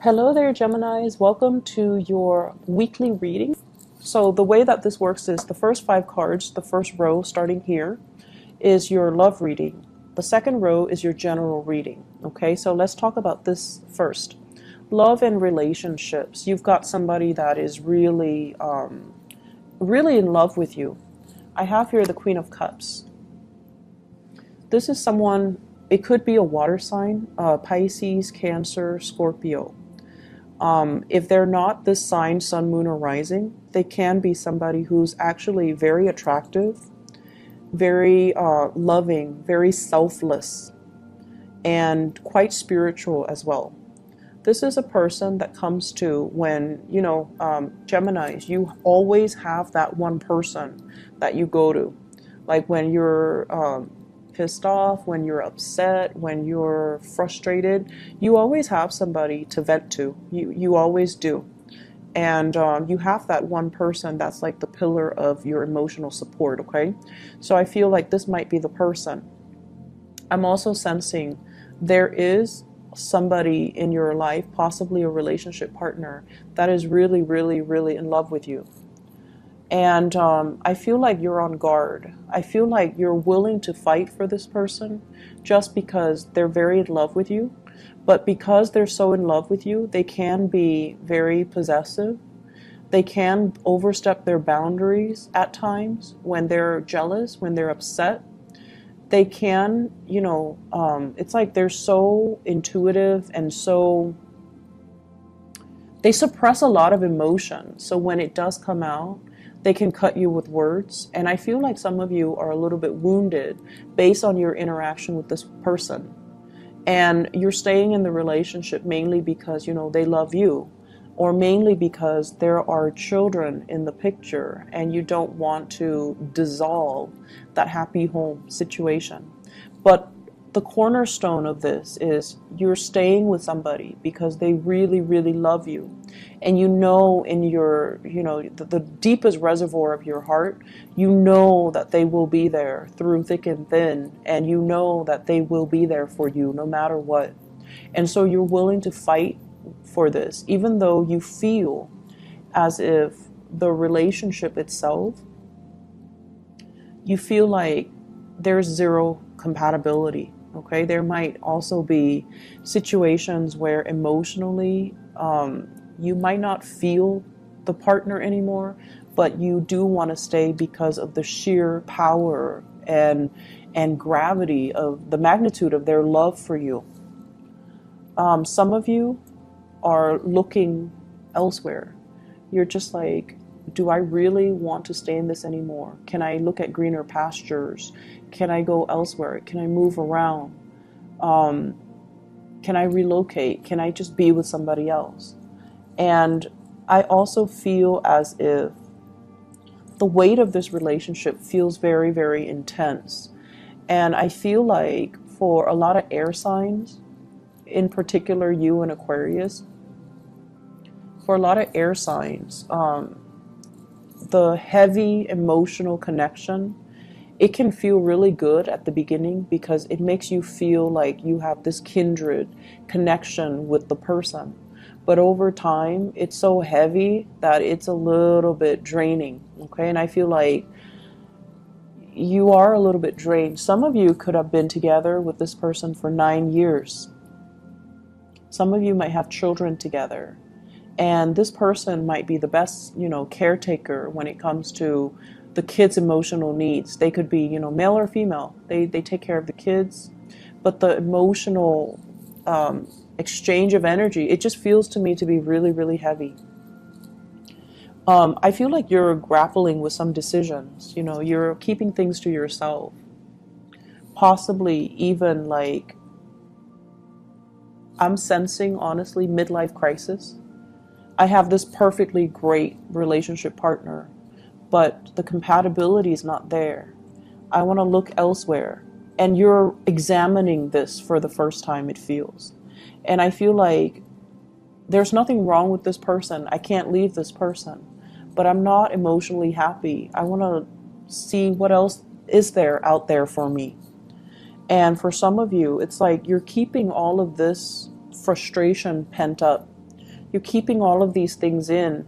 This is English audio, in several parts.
Hello there, Geminis. Welcome to your weekly reading. So the way that this works is the first 5 cards, the first row starting here, is your love reading. The second row is your general reading. Okay, so let's talk about this first. Love and relationships. You've got somebody that is really, really in love with you. I have here the Queen of Cups. This is someone, it could be a water sign, Pisces, Cancer, Scorpio. If they're not this sign, sun, moon, or rising, they can be somebody who's actually very attractive, very loving, very selfless, and quite spiritual as well. This is a person that comes to when, Geminis, you always have that one person that you go to. Like when you're pissed off, when you're upset, when you're frustrated, you always have somebody to vent to. You always do. And you have that one person that's like the pillar of your emotional support, okay? So I feel like this might be the person. I'm also sensing there is somebody in your life, possibly a relationship partner, that is really, really, really in love with you. And I feel like you're on guard. I feel like you're willing to fight for this person just because they're very in love with you. But because they're so in love with you, they can be very possessive. They can overstep their boundaries at times when they're jealous, when they're upset. They can, it's like they're so intuitive and so, they suppress a lot of emotion. So when it does come out, they can cut you with words. And I feel like some of you are a little bit wounded based on your interaction with this person. And you're staying in the relationship mainly because, they love you, or mainly because there are children in the picture and you don't want to dissolve that happy home situation. But the cornerstone of this is you're staying with somebody because they really, really love you. And in your, the deepest reservoir of your heart, that they will be there through thick and thin. And that they will be there for you no matter what. And so you're willing to fight for this, even though you feel as if the relationship itself, you feel like there's zero compatibility. Okay, there might also be situations where emotionally you might not feel the partner anymore, but you do want to stay because of the sheer power and gravity of the magnitude of their love for you. Some of you are looking elsewhere. You're just like, do I really want to stay in this anymore? Can I look at greener pastures? Can I go elsewhere? Can I move around? Can I relocate? Can I just be with somebody else? And I also feel as if the weight of this relationship feels very, very intense. And I feel like for a lot of air signs, in particular you and Aquarius, for a lot of air signs, the heavy emotional connection, it can feel really good at the beginning because it makes you feel like you have this kindred connection with the person. But over time, it's so heavy that it's a little bit draining, okay? And I feel like you are a little bit drained. Some of you could have been together with this person for 9 years. Some of you might have children together. And this person might be the best, caretaker when it comes to the kids' emotional needs. They could be, male or female. They take care of the kids. But the emotional exchange of energy, it just feels to me to be really, really heavy. I feel like you're grappling with some decisions. You're keeping things to yourself. Possibly even like, I'm sensing, honestly, midlife crisis. I have this perfectly great relationship partner, but the compatibility is not there. I want to look elsewhere. And you're examining this for the first time, it feels. And I feel like there's nothing wrong with this person. I can't leave this person. But I'm not emotionally happy. I want to see what else is there out there for me. And for some of you, it's like you're keeping all of this frustration pent up you're keeping all of these things in,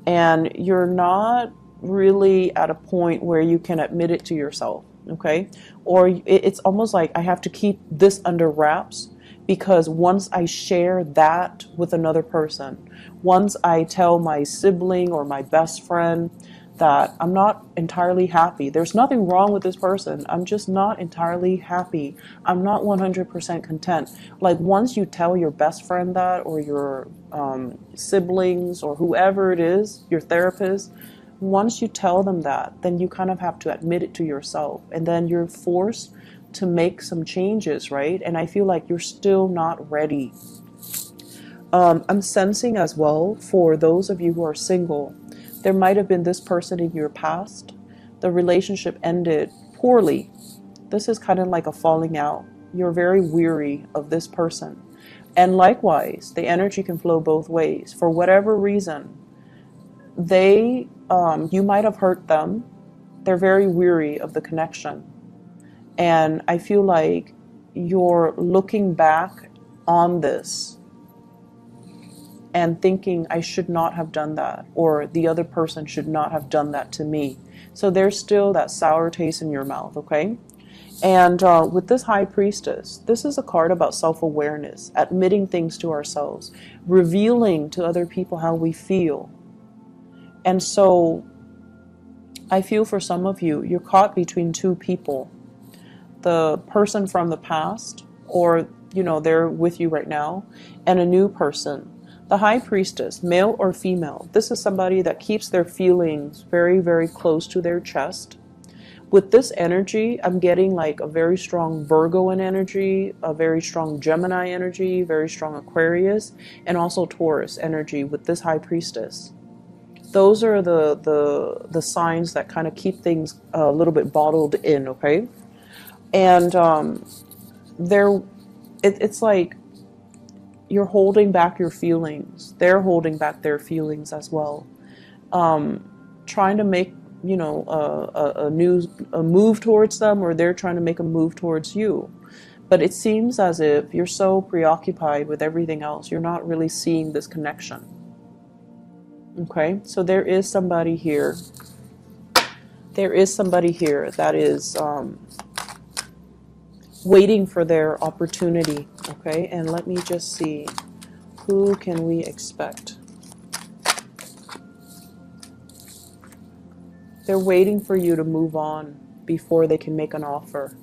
and you're not really at a point where you can admit it to yourself, okay? Or it's almost like I have to keep this under wraps, because once I share that with another person, once I tell my sibling or my best friend that I'm not entirely happy, there's nothing wrong with this person, I'm just not entirely happy, I'm not 100% content. Like once you tell your best friend that, or your siblings, or whoever it is, your therapist, once you tell them that, then you kind of have to admit it to yourself, and then you're forced to make some changes, right? And I feel like you're still not ready. I'm sensing as well, for those of you who are single, there might have been this person in your past. The relationship ended poorly. This is kind of like a falling out. You're very weary of this person. And likewise, the energy can flow both ways. For whatever reason, you might have hurt them. They're very weary of the connection. And I feel like you're looking back on this and thinking, I should not have done that, or the other person should not have done that to me. So there's still that sour taste in your mouth, okay? And with this High Priestess, this is a card about self-awareness, admitting things to ourselves, revealing to other people how we feel. And so I feel for some of you, you're caught between two people. The person from the past, or, you know, they're with you right now, and a new person. The High Priestess, male or female, this is somebody that keeps their feelings very, very close to their chest. With this energy, I'm getting like a very strong Virgo energy, a very strong Gemini energy, very strong Aquarius, and also Taurus energy with this High Priestess. Those are the signs that kind of keep things a little bit bottled in, okay? And it's like you're holding back your feelings. They're holding back their feelings as well. Trying to make, you know, a move towards them, or they're trying to make a move towards you. But it seems as if you're so preoccupied with everything else, you're not really seeing this connection. Okay, so there is somebody here. There is somebody here that is waiting for their opportunity, okay? And let me just see, who can we expect? They're waiting for you to move on before they can make an offer,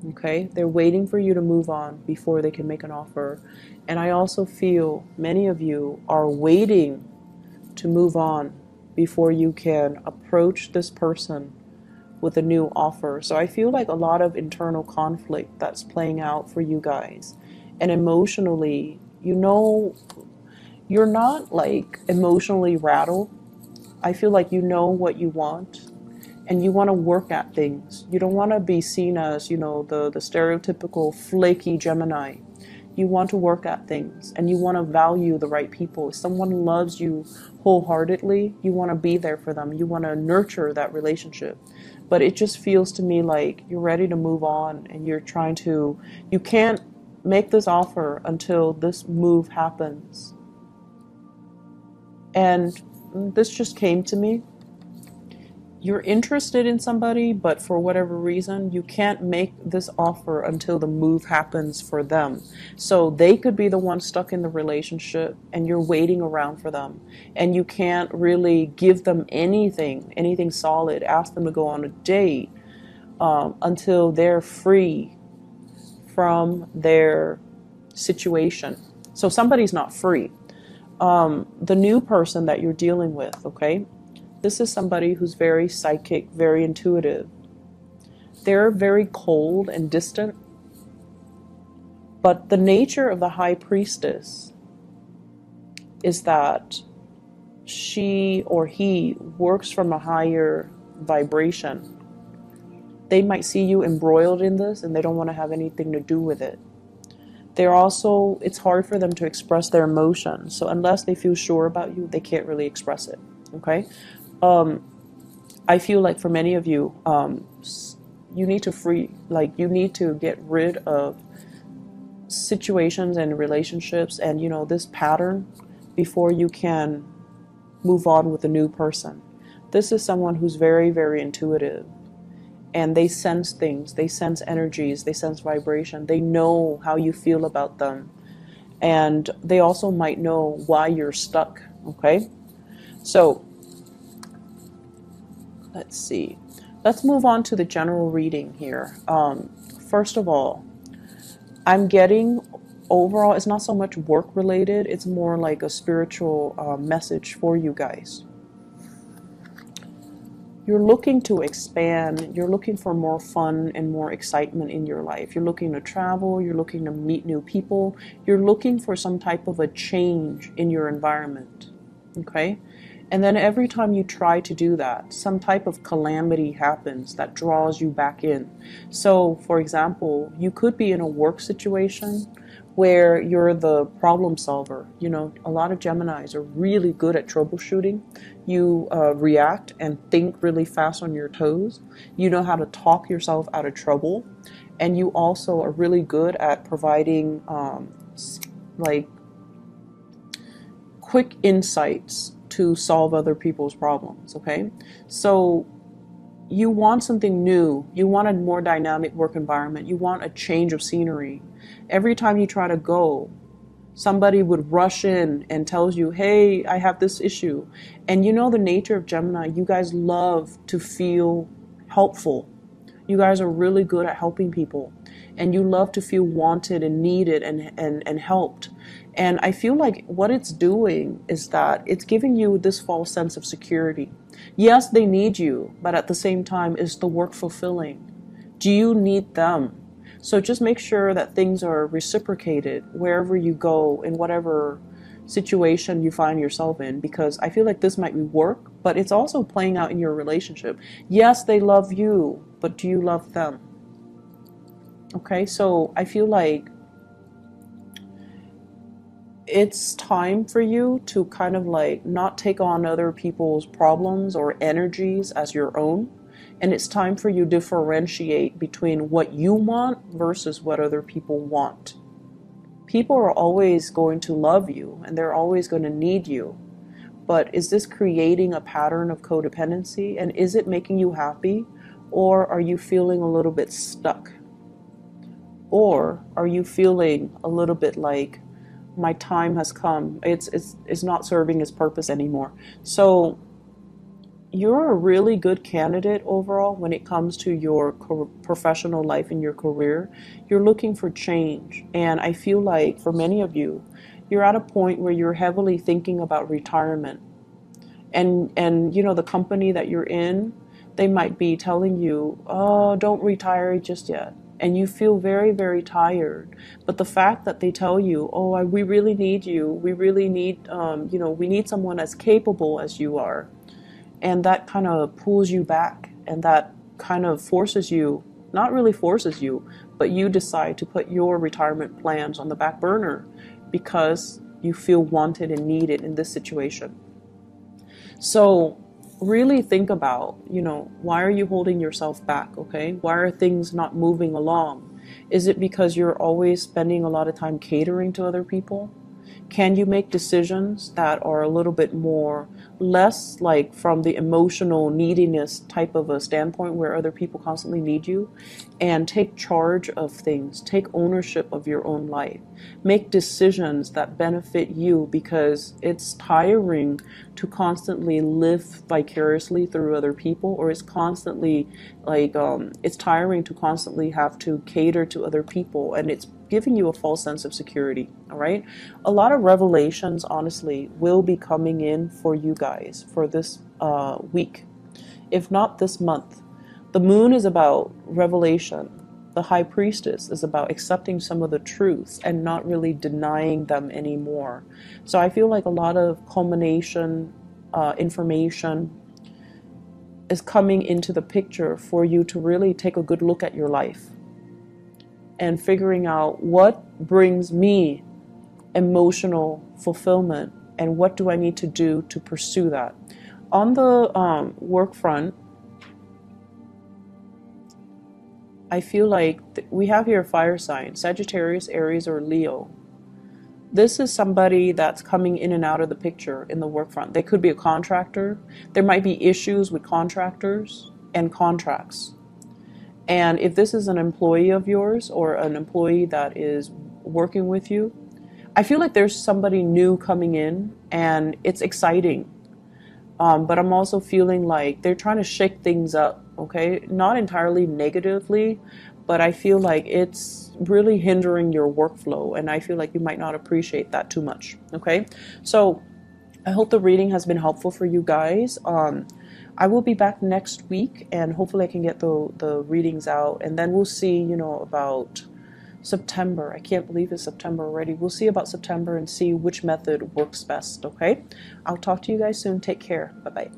okay? They're waiting for you to move on before they can make an offer. And I also feel many of you are waiting to move on before you can approach this person with a new offer. So I feel like a lot of internal conflict that's playing out for you guys. And emotionally, you know, you're not like emotionally rattled. I feel like you know what you want, and you want to work at things. You don't want to be seen as, you know, the stereotypical flaky Gemini. You want to work at things, and you want to value the right people. If someone loves you wholeheartedly, you want to be there for them. You want to nurture that relationship. But it just feels to me like you're ready to move on, and you're trying to, you can't make this offer until this move happens. And this just came to me. You're interested in somebody, but for whatever reason, you can't make this offer until the move happens for them. So they could be the one stuck in the relationship, and you're waiting around for them. And you can't really give them anything solid, ask them to go on a date, until they're free from their situation. So somebody's not free. The new person that you're dealing with, okay? This is somebody who's very psychic, very intuitive. They're very cold and distant. But the nature of the High Priestess is that she or he works from a higher vibration. They might see you embroiled in this, and they don't want to have anything to do with it. They're also, it's hard for them to express their emotions. So unless they feel sure about you, they can't really express it, okay? I feel like for many of you, you need to you need to get rid of situations and relationships and, you know, this pattern before you can move on with a new person. This is someone who's very, very intuitive, and they sense things, they sense energies, they sense vibration, they know how you feel about them, and they also might know why you're stuck, okay? So, let's see. Let's move on to the general reading here. First of all, I'm getting overall, it's not so much work related, it's more like a spiritual message for you guys. You're looking to expand, you're looking for more fun and more excitement in your life. You're looking to travel, you're looking to meet new people, you're looking for some type of a change in your environment, okay? And then every time you try to do that, some type of calamity happens that draws you back in. So, for example, you could be in a work situation where you're the problem solver. You know, a lot of Geminis are really good at troubleshooting. You react and think really fast on your toes. You know how to talk yourself out of trouble. And you also are really good at providing like quick insights to solve other people's problems, okay? So you want something new. You want a more dynamic work environment. You want a change of scenery. Every time you try to go, somebody would rush in and tells you, hey, I have this issue. And you know the nature of Gemini, you guys love to feel helpful. You guys are really good at helping people. And you love to feel wanted and needed and helped. And I feel like what it's doing is that it's giving you this false sense of security. Yes, they need you, but at the same time, is the work fulfilling? Do you need them? So just make sure that things are reciprocated wherever you go, in whatever situation you find yourself in, because I feel like this might be work, but it's also playing out in your relationship. Yes, they love you, but do you love them? Okay, so I feel like it's time for you to kind of like not take on other people's problems or energies as your own. And it's time for you to differentiate between what you want versus what other people want. People are always going to love you and they're always going to need you. But is this creating a pattern of codependency? And is it making you happy? Or are you feeling a little bit stuck? Or are you feeling a little bit like, my time has come, it's not serving its purpose anymore? So you're a really good candidate overall when it comes to your professional life and your career. You're looking for change. And I feel like for many of you, you're at a point where you're heavily thinking about retirement. And you know, the company that you're in, they might be telling you, oh, don't retire just yet. And you feel very, very tired. But the fact that they tell you, oh, we really need you, we really need, you know, we need someone as capable as you are. And that kind of pulls you back, and that kind of forces you, not really forces you, but you decide to put your retirement plans on the back burner because you feel wanted and needed in this situation. So really think about, you know, why are you holding yourself back, okay? Why are things not moving along? Is it because you're always spending a lot of time catering to other people? Can you make decisions that are a little bit more, less like from the emotional neediness type of a standpoint where other people constantly need you, and take charge of things, take ownership of your own life, make decisions that benefit you, because it's tiring to constantly live vicariously through other people, or it's constantly like, it's tiring to constantly have to cater to other people, and it's giving you a false sense of security. All right, a lot of revelations honestly will be coming in for you guys for this week, if not this month. The moon is about revelation. The high priestess is about accepting some of the truths and not really denying them anymore. So I feel like a lot of culmination information is coming into the picture for you to really take a good look at your life and figuring out what brings me emotional fulfillment and what do I need to do to pursue that. On the work front, I feel like we have here fire signs, Sagittarius, Aries, or Leo. This is somebody that's coming in and out of the picture in the work front. They could be a contractor. There might be issues with contractors and contracts. And if this is an employee of yours or an employee that is working with you, I feel like there's somebody new coming in and it's exciting. But I'm also feeling like they're trying to shake things up, okay? Not entirely negatively, but I feel like it's really hindering your workflow, and I feel like you might not appreciate that too much, okay? So I hope the reading has been helpful for you guys. I will be back next week, and hopefully I can get the readings out, and then we'll see, you know, about September. I can't believe it's September already. We'll see about September and see which method works best, okay? I'll talk to you guys soon. Take care. Bye-bye.